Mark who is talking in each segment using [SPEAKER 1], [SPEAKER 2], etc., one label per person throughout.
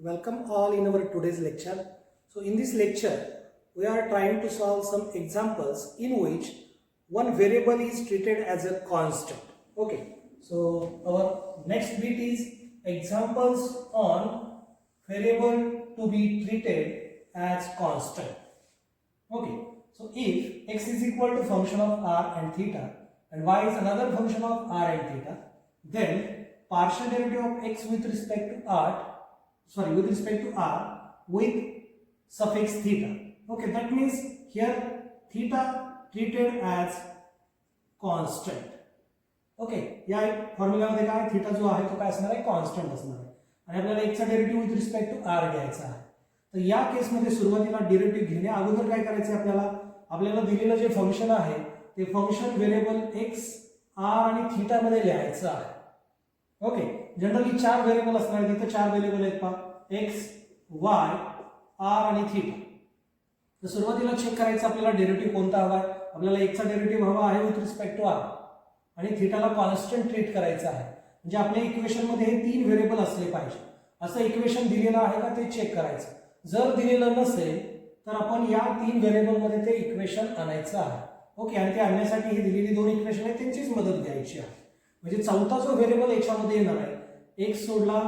[SPEAKER 1] Welcome all in our today's lecture. So in this lecture, we are trying to solve some examples in which one variable is treated as a constant. Okay. So our next bit is examples on variable to be treated as constant. Okay. So if x is equal to function of r and theta and y is another function of r and theta, then partial derivative of x with respect to r with suffix theta. Okay, that means here theta treated as constant. Okay, या फॉर्म्युलामध्ये काय theta जो आहे तो काय असणार आहे, constant असणार आहे आणि आपल्याला x चा derivative with respect to r घ्यायचा आहे. तर या केसमध्ये सुरुवातीला डेरिव्हेटिव्ह घेण्या अगोदर काय करायचं आपल्याला दिलेलं जे फंक्शन आहे ते फंक्शन व्हेरिएबल x r आणि थीटा मध्ये लिहायचं आहे. ओके, जनरली चार व्हेरिएबल असणार आहेत, इथे चार व्हेरिएबल आहेत पहा, x y r आणि थीटा. तर सुरुवातीला चेक करायचं आपल्याला डेरिव्हेटिव्ह कोणता हवा आहे. आपल्याला x चा डेरिव्हेटिव्ह हवा आहे विथ रिस्पेक्ट टू r आणि थीटाला कॉन्स्टंट ट्रीट करायचं आहे. म्हणजे आपल्या इक्वेशन मध्ये हे तीन व्हेरिएबल असले पाहिजे. असं इक्वेशन दिलेलं आहे का ते चेक करायचं. जर दिलेलं नसेल तर आपण या तीन व्हेरिएबल मध्ये ते इक्वेशन आणायचं आहे. ओके, आणि ते आणण्यासाठी ही दिलेली दोन इक्वेशन आहेत त्यांचीच मदत घ्यायची आहे. म्हणजे चौथा जो व्हेरिएबल याच्यामध्ये येणार आहे, x सोडला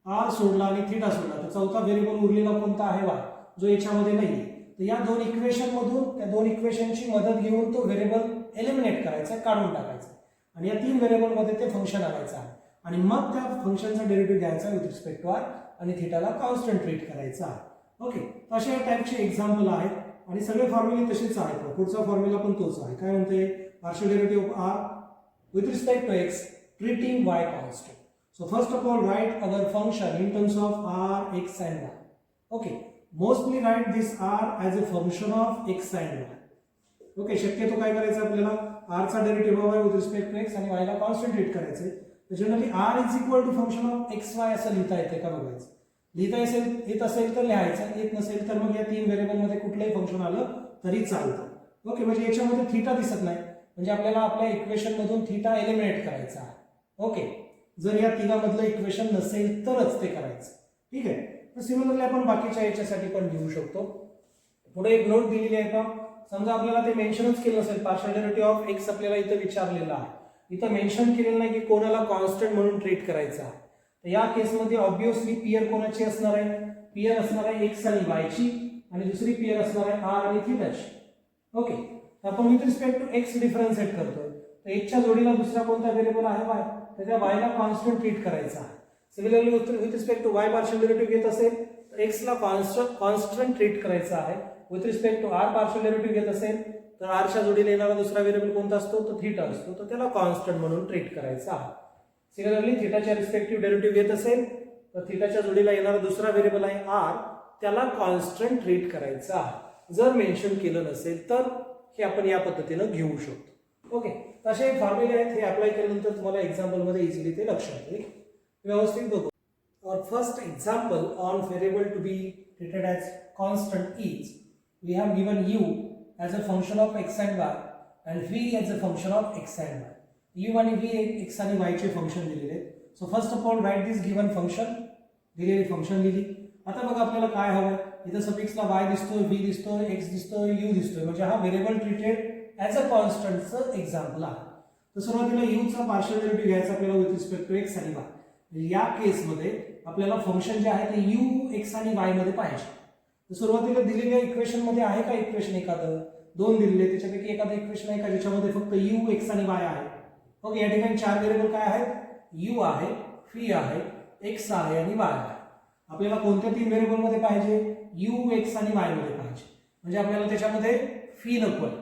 [SPEAKER 1] r सोडला आणि थीटा सोडला, तर चौथा व्हेरिएबल उरलेला कोणता आहे y, जो याच्यामध्ये नाहीये. तर या दोन इक्वेशन मधून त्या दोन इक्वेशनची मदत घेऊन तो व्हेरिएबल एलिमिनेट करायचा, काढून टाकायचा आणि या तीन व्हेरिएबल मध्ये ते फंक्शन आणायचं आहे आणि मग त्या फंक्शनचा डेरिव्हेटिव्ह घ्यायचा विथ रिस्पेक्ट टू r आणि थीटाला कॉन्स्टंट ट्रीट करायचा आहे. ओके, अशा या टाइपचे एक्झाम्पल आहेत आणि सगळे फॉर्म्युले तसेच आहेत. पुढचा फॉर्म्युला पण तोच आहे. काय म्हणते, partial derivative of r with respect to x treating y constant. So first of all, write our function in terms of r, x and y. Okay, mostly write this r as a function of x and y. Okay, शक्यतो काय करायचं आपल्याला, r चा derivative हवा with respect to x आणि y ला constant treat करायचे. Generally r is equal to function of x y असं लिहिता येते का बघायचं. लिहिता येत असेल तर लिहायचं, येत नसेल तर मग या तीन व्हेरिएबल मध्ये कुठलंही फंक्शन आलं तरी चालतं. ओके, म्हणजे याच्यामध्ये थीटा दिसत नाही, म्हणजे आपल्याला आपल्या इक्वेशन मधून थीटा एलिमिनेट करायचा आहे. ओके, जर या तिघामधलं इक्वेशन नसेल तरच ते करायचं. ठीक आहे, तर सिमिलरली आपण बाकीच्या याच्यासाठी पण लिहू शकतो. पुढे एक नोट दिलेली आहे का, समजा आपल्याला ते मेन्शनच केलं नसेल, पार्शियल डेरिव्हेटिव्ह ऑफ x आपल्याला इथं विचारलेला आहे, इथं मेन्शन केलेलं नाही की कोणाला कॉन्स्टंट म्हणून ट्रीट करायचं आहे. तर या केसमध्ये ऑब्विसली पीअर कोणाची असणार आहे, पीअर असणार आहे x आणि y ची आणि दुसरी पीअर असणार आहे r आणि थीटाची. ओके, तर आपण with respect to x differentiate करतोय, तर x च्या जोडीला दुसरा कोणता व्हेरिएबल आहे y, तर त्या y ला कॉन्स्टंट ट्रीट करायचा आहे. Similarly with respect to y partial derivative घेत असेल तर x ला कॉन्स्टंट ट्रीट करायचा आहे. With respect to r partial derivative घेत असेल तर r च्या जोडीला येणारा दुसरा व्हेरिएबल कोणता असतो, तो थीटा असतो, तर त्याला कॉन्स्टंट म्हणून ट्रीट करायचा आहे. सिमिलरली थीटाच्या रिस्पेक्टिव्ह डेरिव्हेटिव्ह घेत असेल तर थीटाच्या जोडीला येणारा दुसरा व्हेरिएबल आहे r, त्याला कॉन्स्टंट ट्रीट करायचा आहे. जर मेन्शन केलं नसेल तर हे आपण या पद्धतीने घेऊ शकतो. ओके, तसे फॉर्म्युले आहेत, हे अप्लाय केल्यानंतर तुम्हाला एक्झाम्पल मध्ये इझिली ते लक्षात येईल. व्यवस्थित बघू. Our first example on variable to be treated as constant is, we have given u as a function of x and y and v as a function of x and y. u आणि v x आणि y चे function दिलेले आहेत. So first of all right this given function, दिलेली function लिहिली. आता बघा आपल्याला काय हवं, इथं सफिक्सला y दिसतोय, v दिसतोय, x दिसतोय, u दिसतोय, म्हणजे हा व्हेरिएबल ट्रीटेड ॲज अ कॉन्स्टंटचं एक्झाम्पल आहे. तर सुरुवातीला u चा पार्शियल डेरिव्हेटिव्ह घ्यायचा आपल्याला विथ रिस्पेक्ट टू x आणि y. या केसमध्ये आपल्याला फंक्शन जे आहे ते u x आणि y मध्ये पाहिजे. तर सुरुवातीला दिलेल्या इक्वेशन मध्ये आहे का इक्वेशन एखादं, दोन दिलेले, त्याच्यापैकी एखादं इक्वेशन आहे का ज्याच्यामध्ये फक्त u x आणि y आहे. ओके, या ठिकाणी चार व्हेरिएबल काय आहेत, u आहे, v आहे, x आहे आणि y आहे. आपल्याला कोणत्या तीन व्हेरिएबल मध्ये पाहिजे, u x आणि y मध्ये पाहिजे, म्हणजे आपल्याला त्याच्यामध्ये v नको आहे.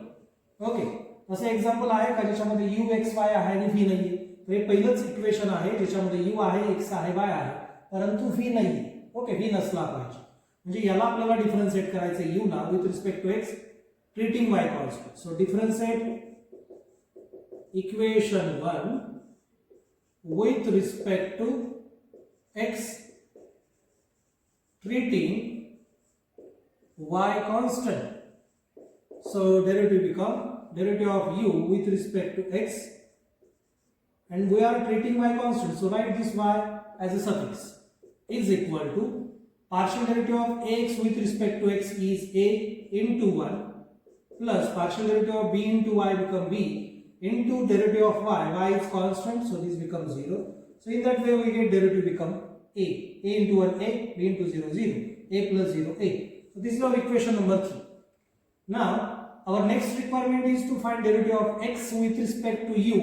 [SPEAKER 1] ओके, असं एक्झाम्पल आहे का ज्याच्यामध्ये u x y आहे आणि v नाहीये. तर हे पहिलंच इक्वेशन आहे ज्याच्यामध्ये u आहे, x आहे, y आहे, परंतु v नाहीये. ओके, v नसला पाहिजे, म्हणजे याला आपल्याला डिफरन्शिएट करायचं u ना with respect to x treating y constant. So differentiate equation 1 with respect to x treating y constant. So derivative become derivative of u with respect to x and we are treating y constant, so write this y as a suffix, is equal to partial derivative of ax with respect to x is a into 1 plus partial derivative of b into y become b into derivative of y is constant, so this becomes 0. So in that way we get derivative become a into 1 a, b into 0 0, a plus 0 a. So this is our equation number 3. Now our next requirement is to find derivative of x with respect to u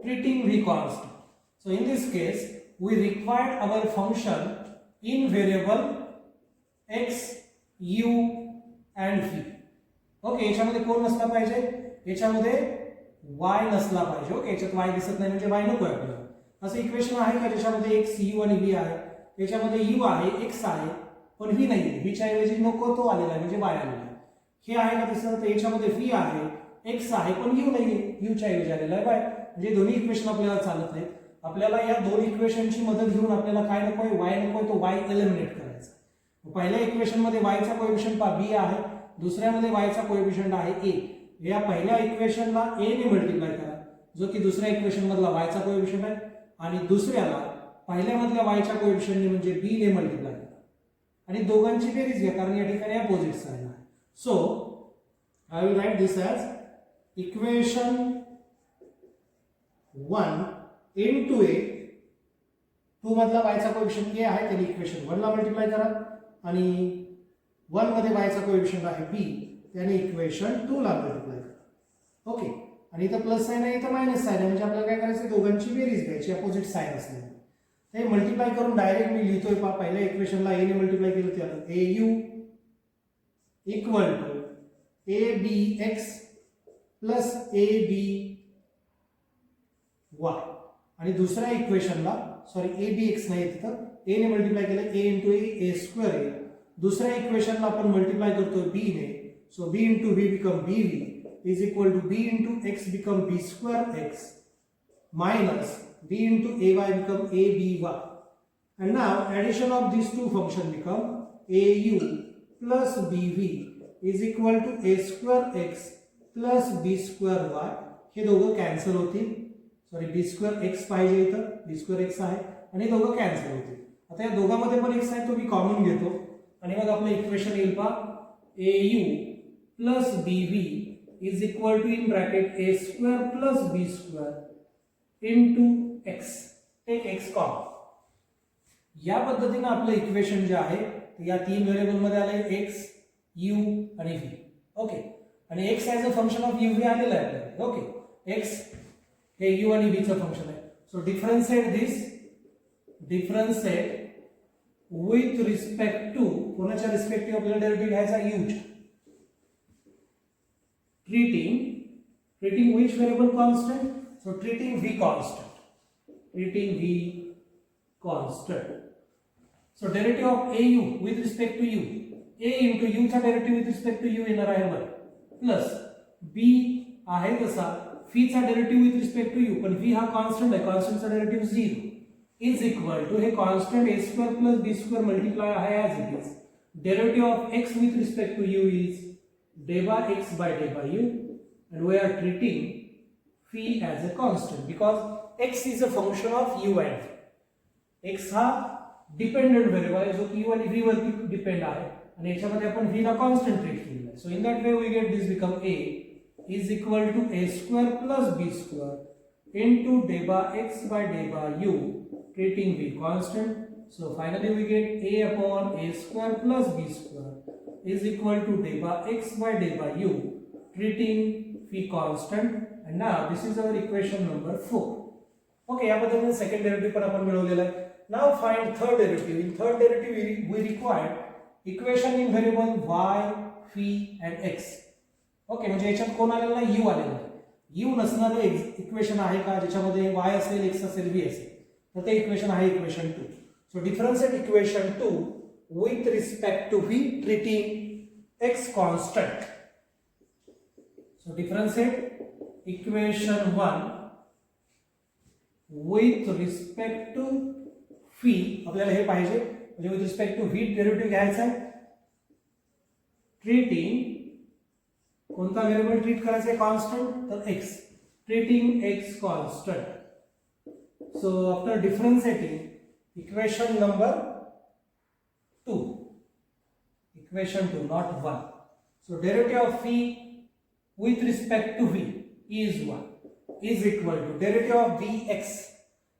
[SPEAKER 1] treating v constant. So in this case we required our function in variable x, u and v. Okay, याच्यामध्ये कोण नसला पाहिजे, याच्यामध्ये y नसला पाहिजे. Okay, याच्यात y दिसत नाही म्हणजे y नकोय आपल्याला. असं इक्वेशन आहे का ज्याच्यामध्ये x, u आणि v आहे, याच्यामध्ये u आहे, x आहे पण v नाही आहे, v च्या ऐवजी नको तो आलेला आहे म्हणजे y आलेला आहे. हे आहे का तसं, तर याच्यामध्ये v आहे, x आहे पण u नाही आहे, u च्या ऐवजी आलेला आहे y. म्हणजे दोन्ही इक्वेशन आपल्याला चालत नाहीत. आपल्याला या दोन इक्वेशनची मदत घेऊन आपल्याला काय नकोय, y नकोय, तो y एलिमिनेट करायचा. पहिल्या इक्वेशन मध्ये y चा कोएफिशियंट b आहे, दुसऱ्यामध्ये y चा कोएफिशियंट आहे a. या पहिल्या इक्वेशनला a ने मल्टिप्लाय करा जो की दुसऱ्या इक्वेशन मधला y चा कोएफिशियंट आहे, आणि दुसऱ्याला पहिल्यामधल्या y च्या कोएफिशियंटने म्हणजे b ने मल्टिप्लाय करा आणि दोघांची बेरीज घ्या कारण या ठिकाणी अपोजिट साइन आहे. So I will write this as equation 1 into a. 2 मधला y चा कोएफिशियंट a आहे, त्याने इक्वेशन 1 ला मल्टिप्लाय करा आणि 1 मध्ये y चा कोएफिशियंट आहे b, त्याने इक्वेशन 2 ला मल्टिप्लाय करा. ओके, आणि इथं प्लस साइन आहे, इथं मायनस साइन आहे, म्हणजे आपल्याला काय करायचं, दोघांची बेरीज घ्यायची अपोजिट साइन असल्यामुळे. हे मल्टिप्लाय करून डायरेक्ट मी लिहितोय पहिल्या इक्वेशनला a ने मल्टिप्लाय केलं त्याला au equal to abx plus aby, आणि दुसऱ्या इक्वेशनला सॉरी abx नाही तिथं a ने मल्टिप्लाय केलं a into a square a. दुसऱ्या इक्वेशनला आपण मल्टिप्लाय करतोय b ने, so b into b become bv is equal to b into x become b square x minus b into ay become aby, and now addition of these two function become au plus bv is equal to a square x plus b square y. हे दोघं cancel होतील, sorry b square x पाहिजे इथं, b square x आहे आणि दोघं cancel होतील. आता या दोघांमध्ये पण x आहे तो मी कॉमन घेतो आणि मग आपलं इक्वेशन येईल पहा au plus bv is equal to in bracket a square plus b square into x. Take x common. या पद्धतीने आपलं इक्वेशन जे आहे या तीन व्हेरिएबल मध्ये आले x, u आणि v. ओके, आणि x as a function of u v आलेलं आहे आपल्याला. ओके, x हे u आणि v चं फंक्शन आहे. So differentiate this, differentiate with respect to, कोणाच्या रिस्पेक्टिव्ह आपल्याला डेरिव्हेटिव्ह घ्यायचा u च्या. treating which variable constant, so treating v constant, so derivative of au with respect to u, a into u चा derivative with respect to u येणार आहे वर, plus b आहे तसा v चा derivative with respect to u, पण v हा constant आहे, कॉन्स्टंट चा derivative 0 is equal to हे constant a square plus b square multiply आहे as it is, derivative of x with respect to u is day by x by day by u, and we are treating phi as a constant because x is a function of u and v. x हा dependent variable आहे जो की u आणि v वरती depend आहे आणि याच्यामध्ये आपण v ला कॉन्स्टंट ट्रीट केलेला आहे. So in that way we get this become a is equal to a square plus b square into day by x by day by u, treating v constant. So finally we get a upon a square plus b square is equal to day by x by day by u, treating v constant, and now this is our equation number 4. Okay, या पद्धतीने second derivative पण आपण मिळवलेला आहे. Now find third derivative. In third derivative we required equation in variable y, phi and x. Okay, म्हणजे याच्यात कोण आलेला आहे, u आलेला आहे. u नसणारे इक्वेशन आहे का ज्याच्यामध्ये y असेल, x असेल, v असेल, तर ते इक्वेशन आहे equation 2. So differentiate equation 2 with respect to v treating x constant. So differentiate equation 1 with respect to phi, आपल्याला हे पाहिजे म्हणजे with respect to v derivative घ्यायचा आहे, treating कोणता व्हेरिएबल ट्रीट करायचा आहे, कॉन्स्टंट, तर x, treating x constant So after differentiating equation number 2, equation 2, not 1. So derivative of phi with respect to v is 1 is equal to derivative of vx.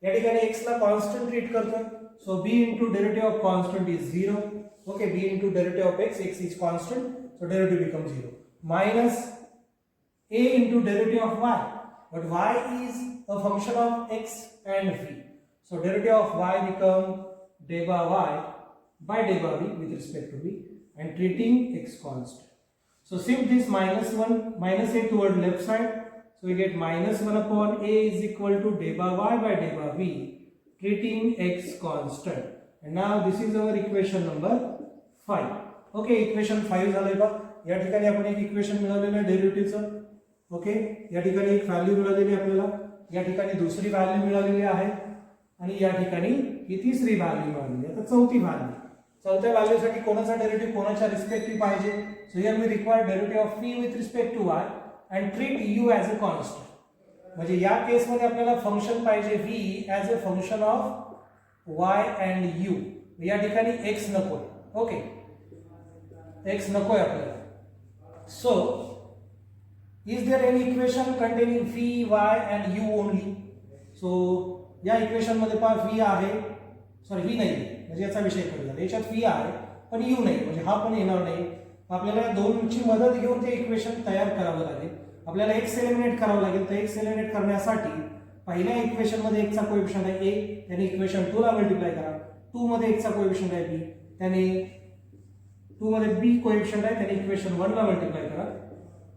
[SPEAKER 1] या ठिकाणी x ला constant treat करतोय. So b into derivative of constant is 0. Okay, b into derivative of x is constant, so derivative becomes 0. Minus a into derivative of y, but y is a function of x and v. So derivative of y become deva y by deva v with respect to v and treating x constant. So shift this minus a toward left side. So we get minus 1 upon a is equal to deva y by deva v treating x constant. And now this is our equation number 5. Okay, equation 5 झालंय बघ. या ठिकाणी आपण एक equation मिळवलेलं आहे डेरिव्हेटिव्हचं. Okay, या ठिकाणी एक व्हॅल्यू मिळालेली आपल्याला, या ठिकाणी दुसरी व्हॅल्यू मिळालेली आहे आणि या ठिकाणी ही तिसरी व्हॅल्यू मिळालेली आहे. आता चौथी व्हॅल्यू, चौथ्या व्हॅल्यूसाठी कोणाचा डेरिव्हेटिव्ह कोणाच्या रिस्पेक्टिव्ह पाहिजे. So here we require derivative of phi with respect to y and treat u as a constant. म्हणजे या केस मध्ये आपल्याला फंक्शन पाहिजे v as a function of y and u. या ठिकाणी x नको. ओके, x नकोय आपल्याला. So is there any equation containing phi y and u only. So या इक्वेशन मध्ये पहा v आहे, सॉरी v नाही, म्हणजे याचा विषय करूया. याच्यात v आहे पण u नाही, म्हणजे हा पण येणार नाही. आपल्याला या दोनची मदत घेऊन ते इक्वेशन तयार करावं लागेल. आपल्याला x एलिमिनेट करावं लागेल. तर x एलिमिनेट करण्यासाठी पहिल्या इक्वेशन मध्ये x चा कोएफिशिएंट आहे a, त्याने इक्वेशन 2 ला मल्टिप्लाय करा. 2 मध्ये x चा कोएफिशिएंट आहे b, त्याने 2 मध्ये b कोएफिशिएंट आहे, त्याने इक्वेशन 1 ला मल्टिप्लाय करा.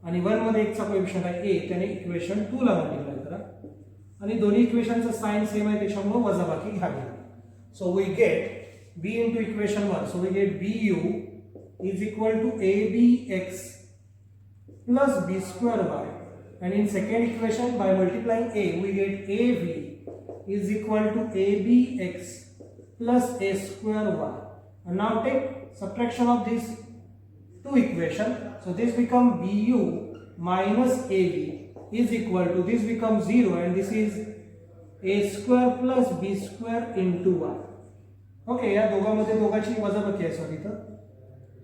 [SPEAKER 1] आणि 1 मध्ये x चा कोएफिशिएंट आहे a, त्याने इक्वेशन 2 ला मल्टिप्लाय करा. आणि दोन्ही इक्वेशनचं साइन सेम आहे, त्याच्यामुळे वजाबाकी घ्यावी. So we get b into equation 1. So we get bu is equal to abx plus b square y, and in second equation by multiplying a we get ab is equal to abx plus a square y. And now take subtraction of these two equations. So this become bu minus ab is equal to, this becomes 0 and this is a square plus b square into y. Okay, या दोघांमध्ये दोघांची वजाबाकी आहे. Sorry, तर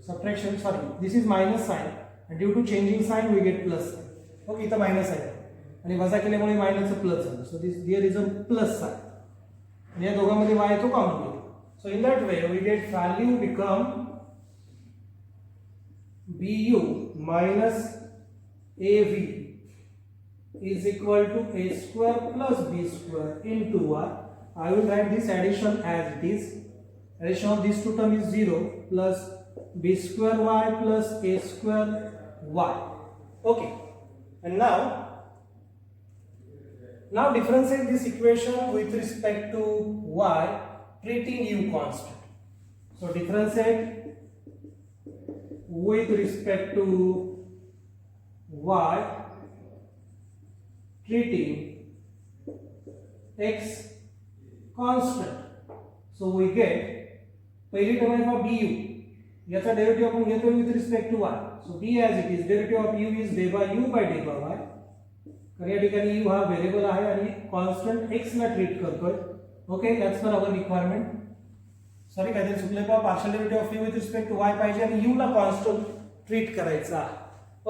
[SPEAKER 1] subtraction, sorry, this is minus sign and due to changing sign we get plus. Okay, इथं minus आहे आणि वजा केल्यामुळे मायनसचं प्लस झालं. So this there is a plus sign आणि या दोघांमध्ये y तो कॉमन घेतो. So in that way we get value become bu minus av is equal to a square plus b square into y. I will write this addition as it is. Addition of these two terms is 0 plus b square y plus a square y. Okay, and now differentiate this equation with respect to y, treating u constant. So differentiate with respect to y, treating x constant. So we get पहिली term आहे bu, याचा derivative आपण घेतोय with respect to y. So b as it is, derivative of u is डेवा u by डेवा y. तर या ठिकाणी u हा व्हेरिएबल आहे आणि कॉन्स्टंट x ला ट्रीट करतोय. Okay, that's for our requirement. Sorry, काहीतरी चुकलंय पहा. Partial derivative of u with respect to y पाहिजे आणि u ला कॉन्स्टंट ट्रीट करायचा आहे.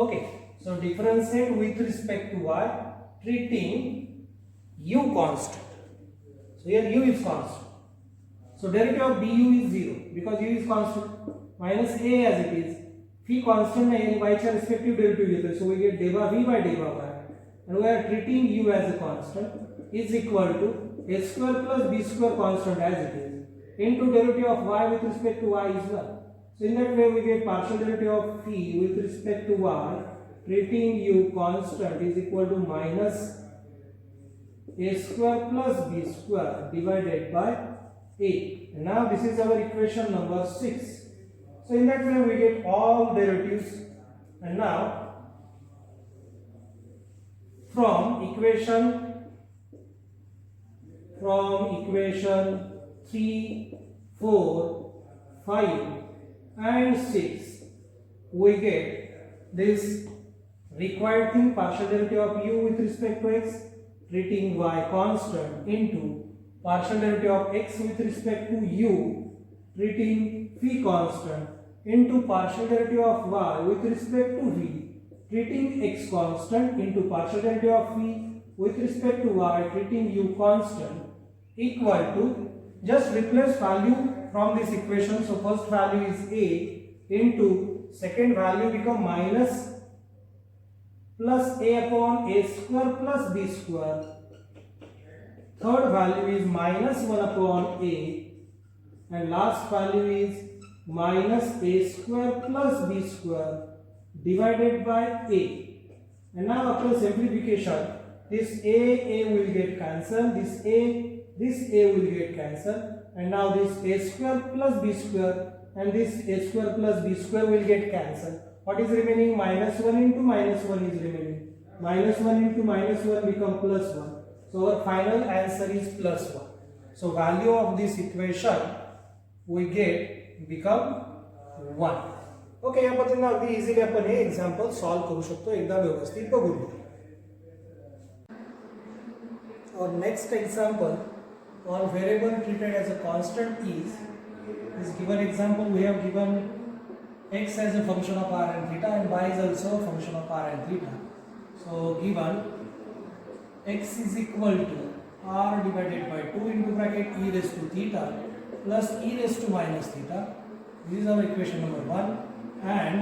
[SPEAKER 1] Okay, so differentiate with respect to y, treating u constant. So here u is constant. So derivative of du is 0 because u is constant. Minus a as it is. Phi constant है यानी y चा respective derivative घेतोय. So we get deva v by deva y, and we are treating u as a constant is equal to a square plus b square constant as it is into derivative of y with respect to y is 1. So in that way we get partial derivative of phi with respect to y, treating u constant is equal to minus a square plus b square divided by a. And now this is our equation number 6. So in that way we get all derivatives. And now from equation 3, 4, 5 and 6 we get this required thing, partial derivative of u with respect to x, treating y constant into partial derivative of x with respect to u treating phi constant into partial derivative of y with respect to v treating x constant into partial derivative of phi with respect to y treating u constant equal to, just replace value from this equation. So first value is a into second value become minus plus a upon a square plus b square. Third value is minus 1 upon a, and last value is minus a square plus b square divided by a. And now after simplification, this a will get cancelled, this a will get cancelled, and now this a square plus b square and this a square plus b square will get cancelled. What is remaining? Minus 1 into minus 1 is remaining. Minus 1 into minus 1 become plus 1. So our final answer is plus 1. So value of this equation we get become 1. Okay, या पद्धतीने अगदी easily आपण हे example solve करू शकतो. एकदा व्यवस्थित बघून घेऊ. Our next example on variable treated as a constant is given example. We have given x as a function of r and theta and y is also a function of r and theta. So given x is equal to r divided by 2 into bracket e raised to theta plus e raised to minus theta. This is our equation number 1. And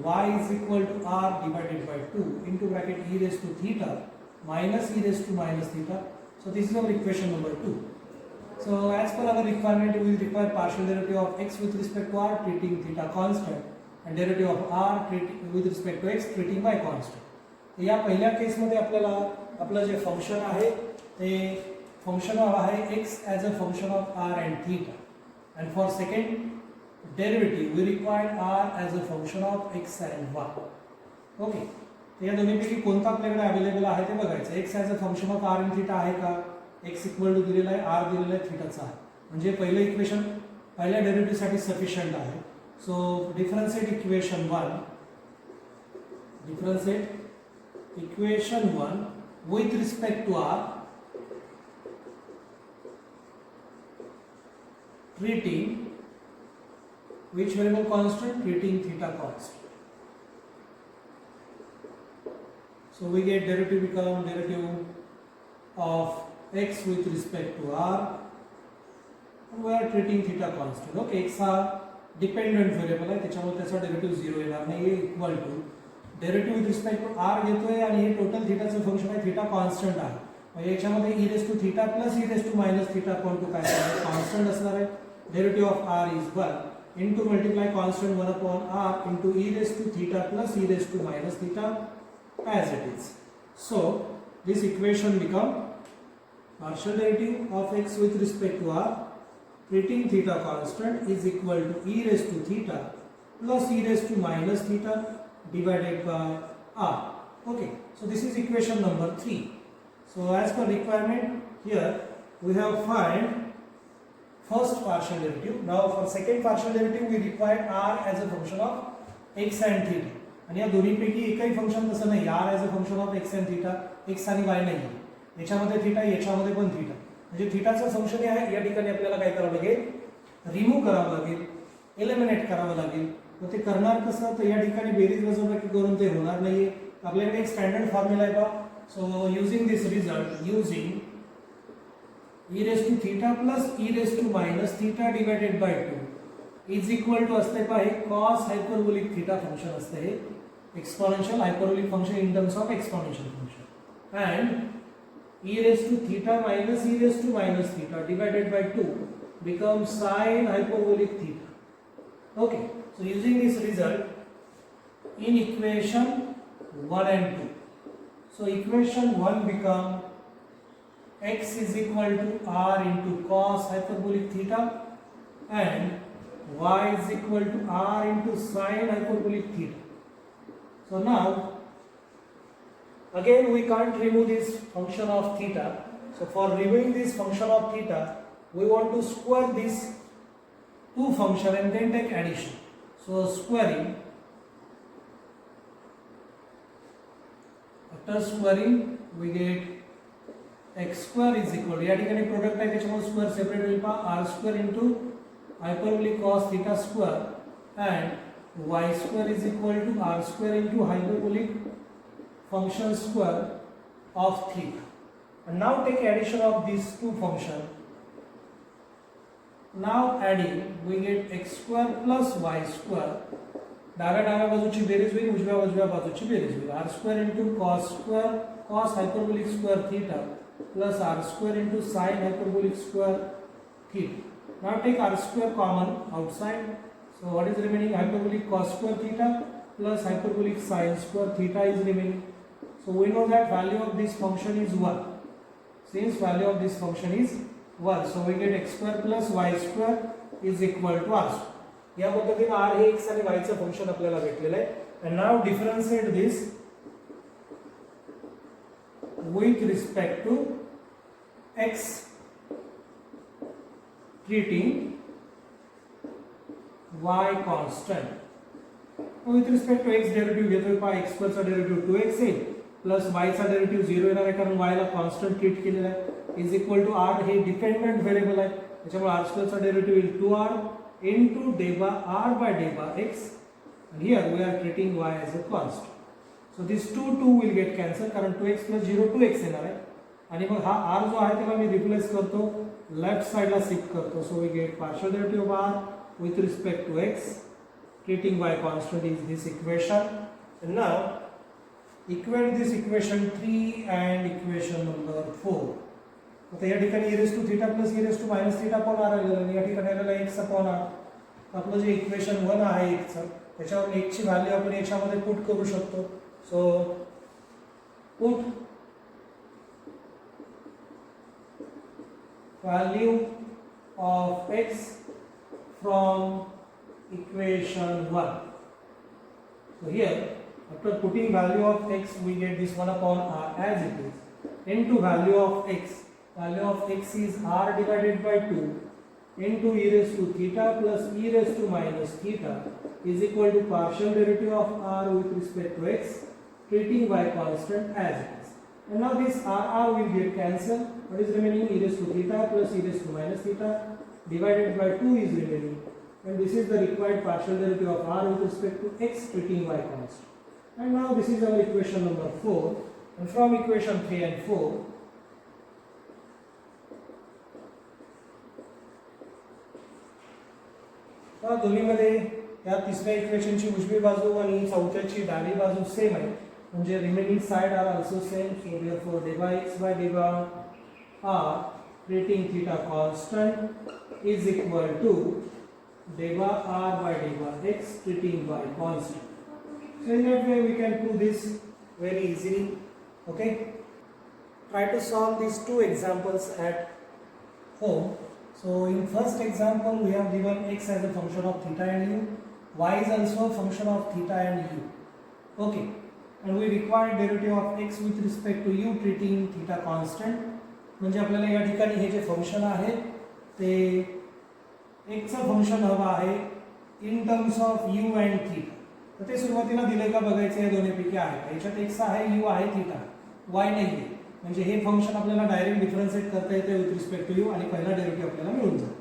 [SPEAKER 1] y is equal to r divided by 2 into bracket e raised to theta minus e raised to minus theta. So this is our equation number 2. So as per our requirement, we will require partial derivative of x with respect to r treating theta constant and derivative of r with respect to x treating y constant. तर या पहिल्या केसमध्ये आपल्याला आपलं जे function आहे ते function आहे x as a function of r and theta, and for second derivative we require r as a function of x and y. Okay, तर या दोन्हीपैकी कोणता आपल्याकडे अवेलेबल आहे ते बघायचं. x as a function of r and theta आहे का? x इक्वल टू दिलेला आहे, r दिलेला आहे, थीटाचा आहे, म्हणजे पहिलं इक्वेशन पहिल्या डेरिव्हेटिव्ह साठी सफिशियंट आहे. So differentiate equation 1 with respect to r treating which variable constant? Treating theta constant. So we get derivative become derivative of x with respect to r and we are treating theta constant. Okay, x हा dependent variable आहे, त्याच्यामुळे त्याचा derivative 0 येणार नाही. Equal to derivative with respect to r घेतोय आणि हे total थीटाचं फंक्शन आहे, थीटा कॉन्स्टंट आहे. म्हणजे याच्यामध्ये e raise to theta plus e raise to minus theta upon two काय आहे, कॉन्स्टंट असणार आहे. Derivative of r is 1 into multiply constant 1 upon r into e raise to theta plus e raise to minus theta as it is. So this equation become partial derivative of x with respect to r treating theta constant is equal to e raised to theta plus e raised to minus theta divided by r. Okay, so this is equation number 3. So as per requirement here we have find first partial derivative. Now for second partial derivative we require r as a function of x and theta. आणि या दोन्हीपैकी एकही function तसं नाही. r as a function of x and theta, x आणि y नाही आहे. याच्यामध्ये थीटा, याच्यामध्ये पण थीटा, म्हणजे थीटाचं फंक्शन आहे. या ठिकाणी आपल्याला काय करावं लागेल, रिमूव्ह करावं लागेल, एलिमिनेट करावं लागेल. मग ते करणार कसं, तर या ठिकाणी बेरीज वजाबाकी करून ते होणार नाहीये. आपल्याकडे एक स्टँडर्ड फॉर्म्युला आहे बा. So using this result, using e raised to theta plus e raised to minus theta divided by 2 is equal to असते पहा हे cos hyperbolic theta फंक्शन असते, हे exponential hyperbolic function in terms of exponential function, and e raised to theta minus e raised to minus theta divided by 2 becomes sin hyperbolic theta. Okay, so using this result in equation 1 and 2, so equation 1 become x is equal to r into cos hyperbolic theta and y is equal to r into sin hyperbolic theta. So now again we can't remove this function of theta. So for removing this function of theta we want to square these two function and then take addition. So squaring, after squaring we get x square is equal, या ठिकाणी product आहे त्याच्यामुळे square separate होईल पहा, r square into hyperbolic cos theta square and y square is equal to r square into hyperbolic function square of theta. And now take addition of these two functions. Now adding we get x square plus y square. डाव्या बाजूची बेरीज होईल, उजव्या बाजूची बेरीज होईल. r square into cos square cos hyperbolic square theta plus r square into sin hyperbolic square theta. Now take r square common outside. So what is remaining? Hyperbolic cos square theta plus hyperbolic sin square theta is remaining. So we know that value of this function is 1. Since value of this function is 1, so we get x square plus y square is equal to r square. या पद्धतीने r हे x आणि y चे function आपल्याला भेटलेले आहे. And now differentiate this with respect to x treating y constant. With respect to x derivative घेतोय पहा, x स्क्वेअर चा डेरिव्हेटिव्ह 2x येईल प्लस y चा डेरिव्हेटिव्ह 0 येणार आहे कारण y ला कॉन्स्टंट ट्रीट केलेला आहे इज इक्वल टू r हे डिपेंडंट व्हेरिएबल आहे त्याच्यामुळे r स्क्वेअर चा डेरिव्हेटिव्ह येईल 2r into डेबा r by डेबा x and here we are treating y as a constant. So this 2 will get cancelled कारण 2x plus 0 2x येणार आहे आणि मग हा r जो आहे त्याला मी रिप्लेस करतो लेफ्ट साइडला शिफ्ट करतो. So we get partial derivative of r with respect to x treating y constant is this equation. And now equate this equation 3 and equation number 4. आता या ठिकाणी e raised to theta plus e raised to minus theta upon r आलेलं आहे, या ठिकाणी आलेलं आहे x upon r. आपलं जे इक्वेशन 1 आहे x चं त्याच्यावर x ची व्हॅल्यू आपण याच्यामध्ये पुट करू शकतो. So put value of x from equation 1. So here after putting value of x we get this 1 upon r as it is into value of x. Value of x is r divided by 2 into e raised to theta plus e raised to minus theta is equal to partial derivative of r with respect to x treating y constant as it is. And now this r will get cancelled. What is remaining? E raised to theta plus e raised to minus theta divided by 2 is remaining. And this is the required partial derivative of r with respect to x treating y constant. And now this is our equation number 4. And from equation 3 and 4, दोन्हीमध्ये या तिसऱ्या इक्वेशनची उजवी बाजू आणि चौथ्याची डावी बाजू same आहे म्हणजे remaining side are also same. So therefore डेबा x by डेबा r treating theta constant is equal to डेबा r by डेबा x treating y constant. So in that way we can prove this very easily. Okay, try to solve these two examples at home. So in first example we have given x as a function of theta and u, y is also a function of theta and u. Okay, and we require derivative of x with respect to u treating theta constant. म्हणजे आपल्याला या ठिकाणी हे जे function आहे ते x चं function हवं आहे in terms of u and theta. तर ते सुरुवातीला दिले का बघायचं, या दोन्हीपैकी आहे याच्यात x आहे u आहे थीटा y नाही आहे म्हणजे हे फंक्शन आपल्याला डायरेक्ट डिफरन्शिएट करता येते विथ रिस्पेक्ट टू u आणि पहिला डेरिव्हेटिव्ह आपल्याला मिळून जाईल.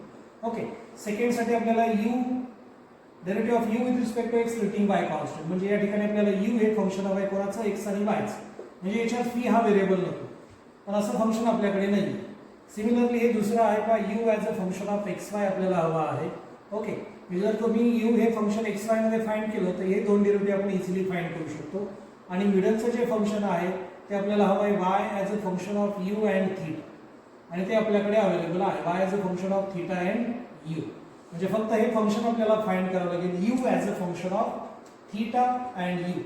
[SPEAKER 1] ओके, सेकंड साठी आपल्याला u derivative of u with respect to x treating y constant म्हणजे या ठिकाणी आपल्याला u हे फंक्शन हवं आहे कोणाचं x आणि y चं म्हणजे याच्यात phi हा व्हेरिएबल नको पण असं फंक्शन आपल्याकडे नाही. सिमिलरली हे दुसरं आहे का u as a function of xy आपल्याला हवा आहे. ओके, जर तुम्ही u हे फंक्शन xy मध्ये फाइंड केलं तर हे दोन डेरिव्हेटिव्ह आपण इझिली फाइंड करू शकतो आणि मिडलचं जे फंक्शन आहे ते आपल्याला हवं आहे y as a function of u and theta आणि ते आपल्याकडे अवेलेबल आहे y as a function of theta and u. म्हणजे फक्त हे फंक्शन आपल्याला फाइंड करावं लागेल u as a function of theta and u.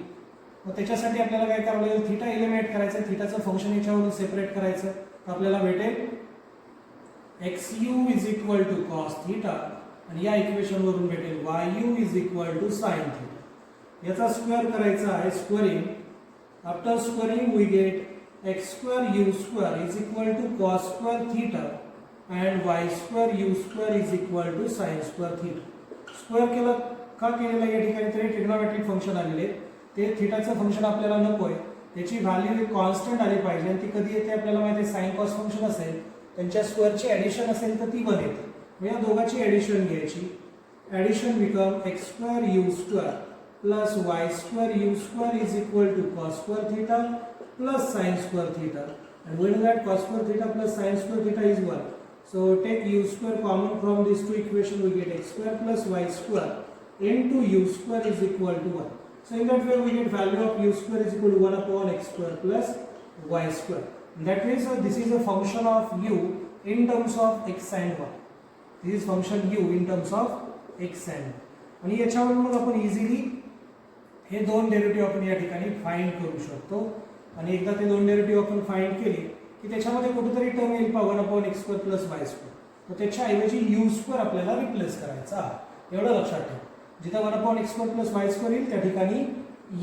[SPEAKER 1] मग त्याच्यासाठी आपल्याला काय करावं लागेल, थीटा एलिमिनेट करायचं, थीटाचं फंक्शन याच्यावरून सेपरेट करायचं. तर आपल्याला भेटेल xu is equal to cos theta आणि या इक्वेशन वरून भेटेल yu is equal to sine theta. याचा स्क्वेअर करायचा आहे squaring. After squaring we get x square u square is equal to cos square theta and y square u square is equal to sine square theta. Square केलं का केलेलं या ठिकाणी तरी trigonometric function आलेले ते थीटाचं फंक्शन आपल्याला नको आहे त्याची व्हॅल्यू कॉन्स्टंट आली पाहिजे आणि ती कधी येते आपल्याला माहिती आहे साइन कॉस फंक्शन असेल त्यांच्या स्क्वेअरची ॲडिशन असेल तर ती 1 येते. मग या दोघांची ॲडिशन घ्यायची. Addition become x square u square plus y square u square is equal to cos square theta plus sine square theta. And we know that cos square theta plus sin square theta is 1. So take u square common from these two equations, we get x square plus y square into u square is equal to 1. So in that way we get value of u square is equal to 1 upon x square plus y square. And that means this is a function of u in terms of x and y. This is function u in terms of x and y. आणि याच्यावरून मग आपण easily हे दोन derivative आपण या ठिकाणी find करू शकतो. आणि एकदा ते दोन डेरिव्हेटिव्ह आपण फाइंड केले की त्याच्यामध्ये कुठेतरी टर्म येईल 1 upon x square plus y square. तर त्याच्याऐवजी यू स्क्वेअर आपल्याला रिप्लेस करायचा आहे. एवढं लक्षात ठेवा. जिथं 1 upon x square plus y square येईल त्या ठिकाणी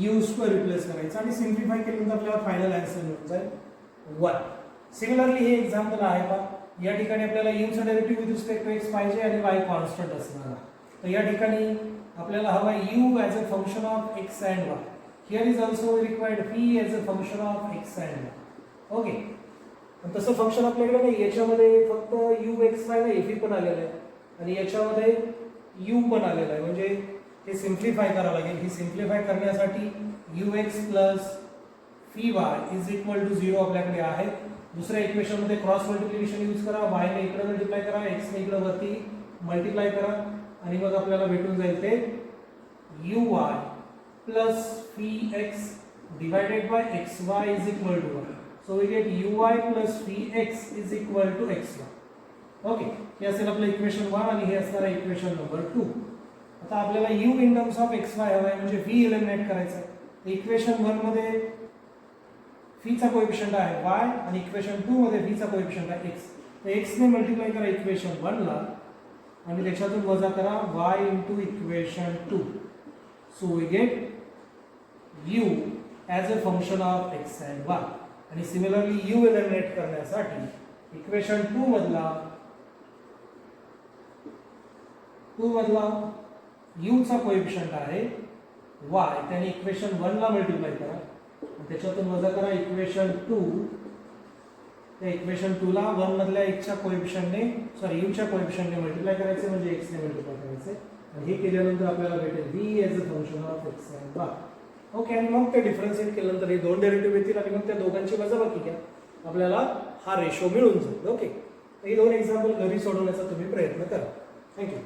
[SPEAKER 1] यू स्क्वेअर रिप्लेस करायचा आणि सिम्प्लिफाय केल्यानंतर आपल्याला फायनल आन्सर मिळून जाईल 1. सिमिलरली हे एक्झाम्पल आहे पहा. या ठिकाणी आपल्याला यूचा derivative with respect to x पाहिजे आणि वाय कॉन्स्टंट असणार आहे. तर या ठिकाणी आपल्याला हवा you as a function of x and Y. Here is also required v as a function of x and y. Okay. पण तसं फंक्शन आपल्याकडे नाही. याच्यामध्ये फक्त u x y नाही v पण आलेलं आहे आणि याच्यामध्ये u पण आलेलं आहे. म्हणजे हे सिम्प्लिफाय करावं लागेल. ही सिम्प्लिफाय करण्यासाठी ux plus v y is equal to 0 आपल्याकडे आहे. दुसऱ्या इक्वेशन मध्ये क्रॉस मल्टिप्लिकेशन यूज करा. y ने इकडे मल्टिप्लाय करा, x ने इकडे वरती मल्टिप्लाय करा आणि मग आपल्याला भेटून जाईल ते uy plus vx divided by xy is equal to 1. So we get uy plus vx is equal to xy. Okay. हे असेल आपलं इक्वेशन 1 आणि हे असणार आहे इक्वेशन नंबर 2. आता आपल्याला u in terms of xy हवा आहे म्हणजे v एलिमिनेट करायचं आहे. तर इक्वेशन 1 मध्ये v चा कोएफिशिएंट आहे y आणि इक्वेशन 2 मध्ये v चा कोएफिशिएंट आहे x. तर x ने मल्टिप्लाय करा इक्वेशन 1 ला आणि त्याच्यातून वजा करा y into equation 2. So we get u as a function of x and y. आणि सिमिलरली u एलिमिनेट करण्यासाठी इक्वेशन 2 मधला u चा कोएफिशिएंट आहे y. त्याने इक्वेशन 1 ला मल्टिप्लाय करा आणि त्याच्यातून वजा करा इक्वेशन 2. त्या इक्वेशन 2 ला 1 मधल्या x च्या कोएफिशिएंटने u च्या कोएफिशिएंटने मल्टिप्लाय करायचे म्हणजे x ने मल्टिप्लाय करायचे आणि हे केल्यानंतर आपल्याला भेटेल v as a function of x and y. Okay. आणि मग ते डिफरन्शिएट केल्यानंतर हे दोन डेरिव्हेटिव्ह येतील आणि मग त्या दोघांची वजाबाकी घ्या. आपल्याला हा रेशो मिळून जाईल. ओके. ही दोन एक्झाम्पल घरी सोडवण्याचा तुम्ही प्रयत्न करा. थँक्यू.